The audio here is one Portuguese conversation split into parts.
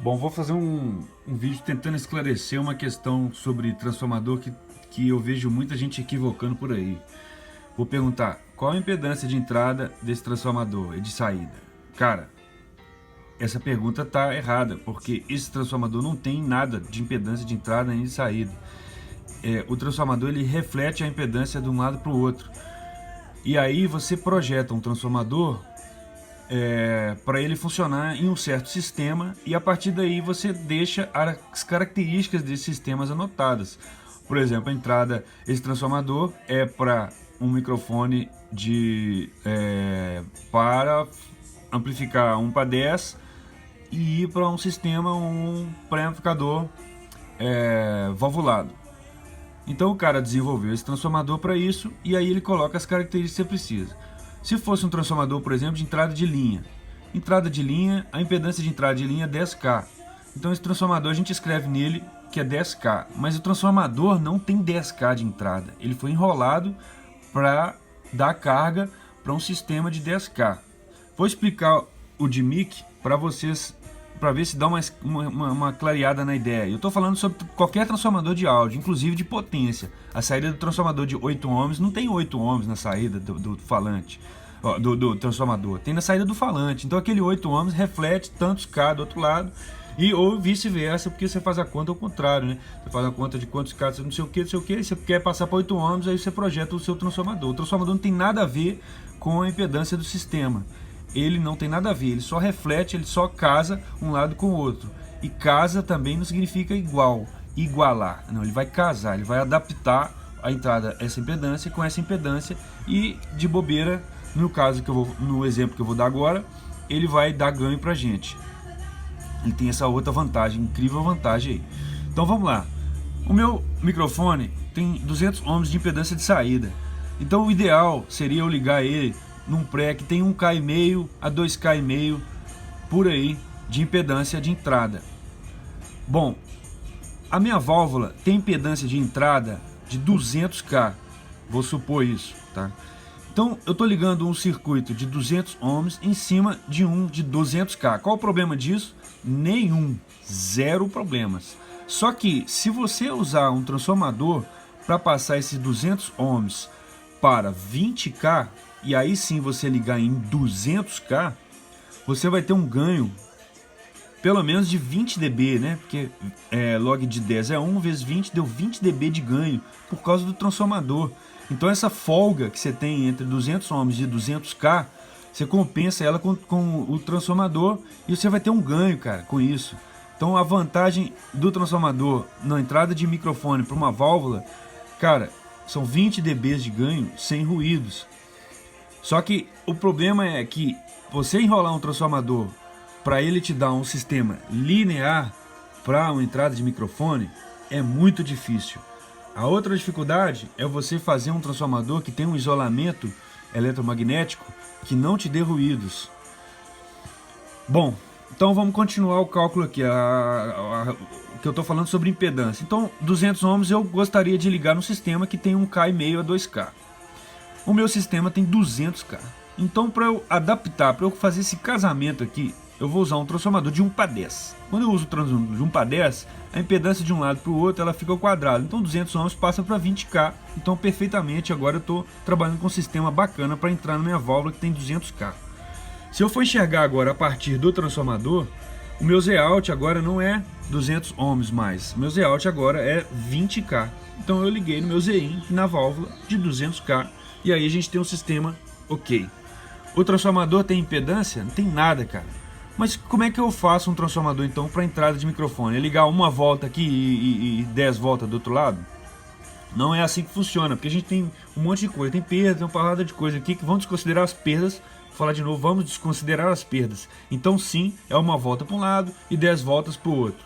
Bom, vou fazer um vídeo tentando esclarecer uma questão sobre transformador que eu vejo muita gente equivocando por aí. Vou perguntar, qual a impedância de entrada desse transformador e de saída? Cara, essa pergunta tá errada, porque esse transformador não tem nada de impedância de entrada nem de saída. O transformador ele reflete a impedância de um lado para o outro. E aí você projeta um transformador para ele funcionar em um certo sistema, e a partir daí você deixa as características desses sistemas anotadas. Por exemplo, a entrada, esse transformador é para um microfone para amplificar 1 para 10 e ir para um sistema, um pré-amplificador valvulado. Então o cara desenvolveu esse transformador para isso, e aí ele coloca as características que você precisa. Se fosse um transformador, por exemplo, de entrada de linha, a impedância de entrada de linha é 10K. Então esse transformador a gente escreve nele que é 10K, mas o transformador não tem 10K de entrada. Ele foi enrolado para dar carga para um sistema de 10K. Vou explicar o de mic para vocês, para ver se dá uma clareada na ideia. Eu estou falando sobre qualquer transformador de áudio, inclusive de potência. A saída do transformador de 8 ohms não tem 8 ohms na saída do falante, do transformador. Tem na saída do falante. Então aquele 8 ohms reflete tantos K do outro lado, ou vice-versa, porque você faz a conta ao contrário, né? Você faz a conta de quantos K, não sei o que, você quer passar para 8 ohms, aí você projeta o seu transformador. O transformador não tem nada a ver com a impedância do sistema. Ele não tem nada a ver, ele só reflete, ele só casa um lado com o outro. E casa também não significa igual, igualar. Não, ele vai casar, ele vai adaptar a entrada essa impedância com essa impedância, e de bobeira, no exemplo que eu vou dar agora, ele vai dar ganho pra gente. Ele tem essa outra vantagem, incrível vantagem aí. Então vamos lá. O meu microfone tem 200 ohms de impedância de saída. Então o ideal seria eu ligar ele num pré que tem 1K5 a 2K5 por aí de impedância de entrada. Bom, a minha válvula tem impedância de entrada de 200K, vou supor isso, tá? Então eu estou ligando um circuito de 200 ohms em cima de um de 200K. Qual o problema disso? Nenhum, zero problemas. Só que se você usar um transformador para passar esses 200 ohms para 20K, e aí sim você ligar em 200K, você vai ter um ganho pelo menos de 20 dB, né? Porque log de 10 é 1 vezes 20, deu 20 dB de ganho por causa do transformador. Então essa folga que você tem entre 200 ohms e 200K, você compensa ela com o transformador, e você vai ter um ganho, cara, com isso. Então a vantagem do transformador na entrada de microfone para uma válvula, cara, são 20 dB de ganho sem ruídos. Só que o problema é que você enrolar um transformador para ele te dar um sistema linear para uma entrada de microfone é muito difícil. A outra dificuldade é você fazer um transformador que tem um isolamento eletromagnético que não te dê ruídos. Bom, então vamos continuar o cálculo aqui, que eu estou falando sobre impedância. Então 200 ohms eu gostaria de ligar no sistema que tem 1K5 a 2K. O meu sistema tem 200K. Então para eu adaptar, para eu fazer esse casamento aqui, eu vou usar um transformador de 1 para 10. Quando eu uso o transformador de 1 para 10, a impedância de um lado para o outro ela fica ao quadrado. Então 200 ohms passa para 20K. Então perfeitamente agora eu estou trabalhando com um sistema bacana para entrar na minha válvula que tem 200K. Se eu for enxergar agora a partir do transformador, o meu Z-out agora não é 200 ohms mais. O meu Z-out agora é 20K. Então eu liguei no meu Z-in na válvula de 200K. E aí a gente tem um sistema ok. O transformador tem impedância? Não tem nada, cara. Mas como é que eu faço um transformador então para entrada de microfone? É ligar uma volta aqui e 10 voltas do outro lado? Não é assim que funciona, porque a gente tem um monte de coisa. Tem perda, tem uma parada de coisa aqui que vamos desconsiderar as perdas. Vou falar de novo, vamos desconsiderar as perdas. Então sim, é uma volta para um lado e 10 voltas para o outro.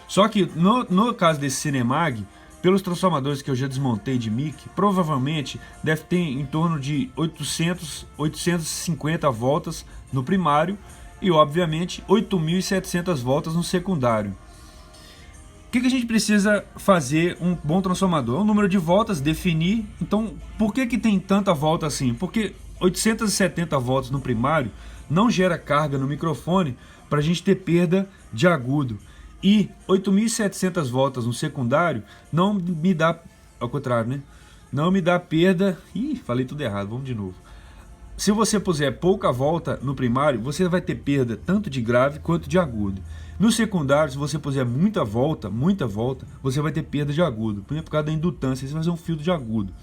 Só que no caso desse Cinemag, pelos transformadores que eu já desmontei de mic, provavelmente deve ter em torno de 850 voltas no primário e obviamente 8.700 voltas no secundário. O que a gente precisa fazer um bom transformador? O número de voltas, definir. Então, por que tem tanta volta assim? Porque 870 voltas no primário não gera carga no microfone para a gente ter perda de agudo. E 8.700 voltas no secundário não me dá, ao contrário, né? Não me dá perda... Ih, falei tudo errado, vamos de novo. Se você puser pouca volta no primário, você vai ter perda tanto de grave quanto de agudo. No secundário, se você puser muita volta, você vai ter perda de agudo. Por causa da indutância, você vai fazer um filtro de agudo.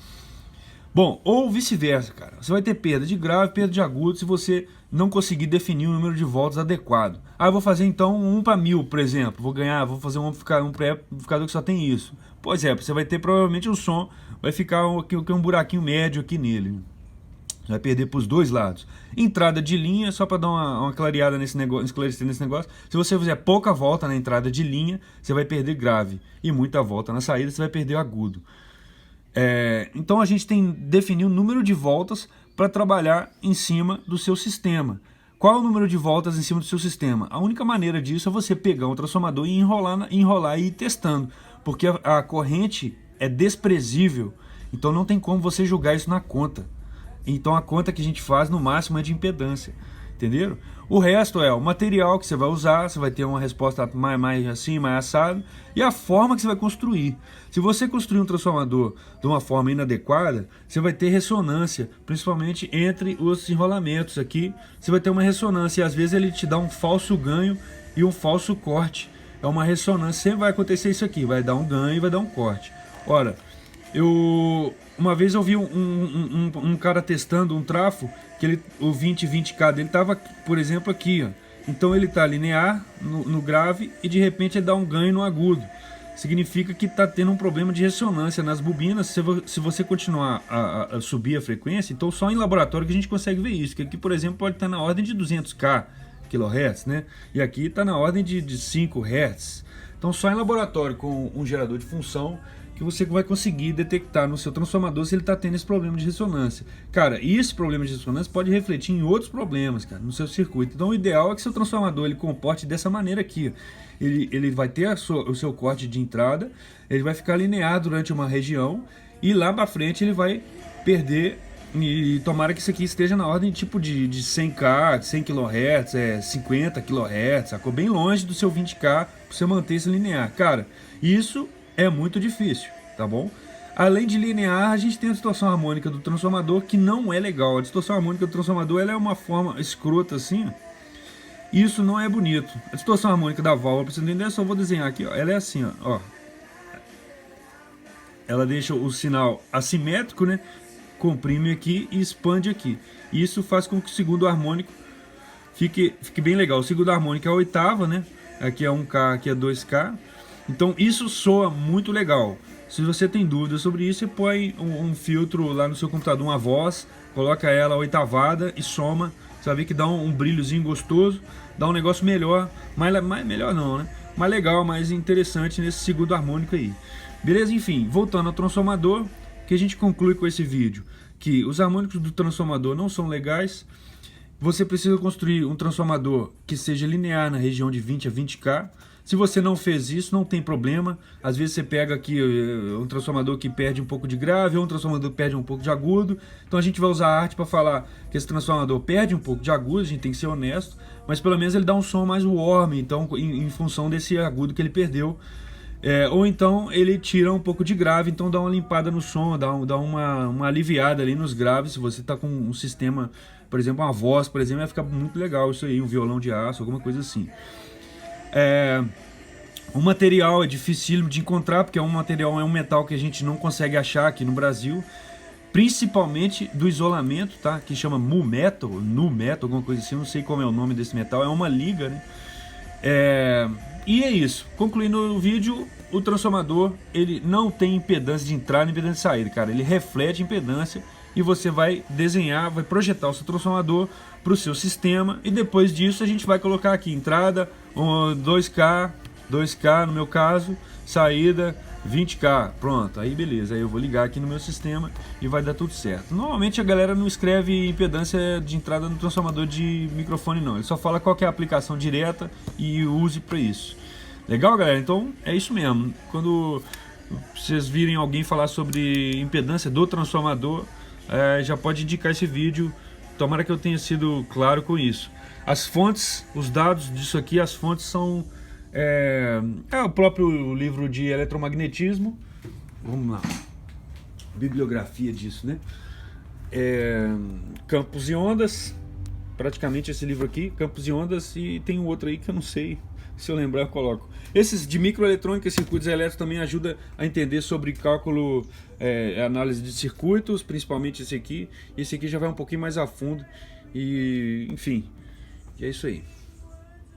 Bom, ou vice-versa, cara. Você vai ter perda de grave, perda de agudo, se você não conseguir definir o número de voltas adequado. Ah, eu vou fazer então 1 para 1000, por exemplo. Vou fazer um pré-amplificador que só tem isso. Pois é, você vai ter provavelmente o som, vai ficar um buraquinho médio aqui nele. Vai perder para os dois lados. Entrada de linha, só para dar uma clareada nesse negócio, esclarecer nesse negócio. Se você fizer pouca volta na entrada de linha, você vai perder grave. E muita volta na saída, você vai perder agudo. Então a gente tem que definir o número de voltas para trabalhar em cima do seu sistema. Qual é o número de voltas em cima do seu sistema? A única maneira disso é você pegar um transformador e enrolar e ir testando. Porque a corrente é desprezível, então não tem como você julgar isso na conta. Então a conta que a gente faz no máximo é de impedância, entenderam? O resto é o material que você vai usar, você vai ter uma resposta mais assim, mais assado, e a forma que você vai construir. Se você construir um transformador de uma forma inadequada, você vai ter ressonância, principalmente entre os enrolamentos aqui, você vai ter uma ressonância, e às vezes ele te dá um falso ganho e um falso corte. É uma ressonância, sempre vai acontecer isso aqui, vai dar um ganho e vai dar um corte. Ora, uma vez eu vi um cara testando um trafo, que o 20K dele estava, por exemplo, aqui, ó. Então ele está linear no grave e de repente ele dá um ganho no agudo. Significa que está tendo um problema de ressonância nas bobinas. Se você continuar a subir a frequência, então só em laboratório que a gente consegue ver isso. Que aqui, por exemplo, pode estar na ordem de 200K kHz, né? E aqui está na ordem de 5 Hz. Então só em laboratório com um gerador de função que você vai conseguir detectar no seu transformador se ele está tendo esse problema de ressonância. Cara, e esse problema de ressonância pode refletir em outros problemas, cara, no seu circuito. Então o ideal é que seu transformador ele comporte dessa maneira aqui. Ele vai ter o seu corte de entrada, ele vai ficar linear durante uma região e lá para frente ele vai perder. E tomara que isso aqui esteja na ordem tipo de 100K, 100 kHz, 50 kHz, sacou? Bem longe do seu 20K para você manter esse linear. Cara, isso é muito difícil, tá bom? Além de linear, a gente tem a distorção harmônica do transformador, que não é legal. A distorção harmônica do transformador ela é uma forma escrota assim, ó. Isso não é bonito. A distorção harmônica da válvula, pra você entender, eu só vou desenhar aqui, ó. Ela é assim, ó. Ela deixa o sinal assimétrico, né? Comprime aqui e expande aqui. Isso faz com que o segundo harmônico fique bem legal. O segundo harmônico é a oitava, né? Aqui é 1K, aqui é 2K. Então isso soa muito legal. Se você tem dúvidas sobre isso, você põe um filtro lá no seu computador, uma voz, coloca ela oitavada e soma. Você vai ver que dá um brilhozinho gostoso, dá um negócio melhor, melhor não, né? Mais legal, mais interessante nesse segundo harmônico aí. Beleza? Enfim, voltando ao transformador, que a gente conclui com esse vídeo, que os harmônicos do transformador não são legais. Você precisa construir um transformador que seja linear na região de 20 a 20K. Se você não fez isso, não tem problema. Às vezes você pega aqui um transformador que perde um pouco de grave, ou um transformador que perde um pouco de agudo. Então a gente vai usar a arte para falar que esse transformador perde um pouco de agudo, a gente tem que ser honesto, mas pelo menos ele dá um som mais warm, então, em função desse agudo que ele perdeu. Ou então ele tira um pouco de grave, então dá uma limpada no som, dá uma aliviada ali nos graves. Se você está com um sistema, por exemplo, uma voz, por exemplo, vai ficar muito legal isso aí, um violão de aço, alguma coisa assim. O material é dificílimo de encontrar, porque é um metal que a gente não consegue achar aqui no Brasil, principalmente do isolamento, tá? Que chama nu metal, alguma coisa assim, eu não sei qual é o nome desse metal, é uma liga, né? E é isso, concluindo o vídeo, o transformador ele não tem impedância de entrada e impedância de saída, cara, ele reflete impedância e você vai desenhar, vai projetar o seu transformador para o seu sistema e depois disso a gente vai colocar aqui entrada 2K no meu caso, saída 20K, pronto, aí beleza, aí eu vou ligar aqui no meu sistema e vai dar tudo certo. Normalmente a galera não escreve impedância de entrada no transformador de microfone não, ele só fala qual que é a aplicação direta e use para isso. Legal, galera? Então é isso mesmo, quando vocês virem alguém falar sobre impedância do transformador, já pode indicar esse vídeo, tomara que eu tenha sido claro com isso. As fontes, os dados disso aqui, as fontes são o próprio livro de eletromagnetismo. Vamos lá, bibliografia disso, né? Campos e ondas, praticamente esse livro aqui, Campos e ondas, e tem um outro aí que eu não sei, se eu lembrar eu coloco. Esses de microeletrônica e circuitos elétricos também ajudam a entender sobre cálculo, análise de circuitos, principalmente esse aqui. Esse aqui já vai um pouquinho mais a fundo e, enfim, é isso aí.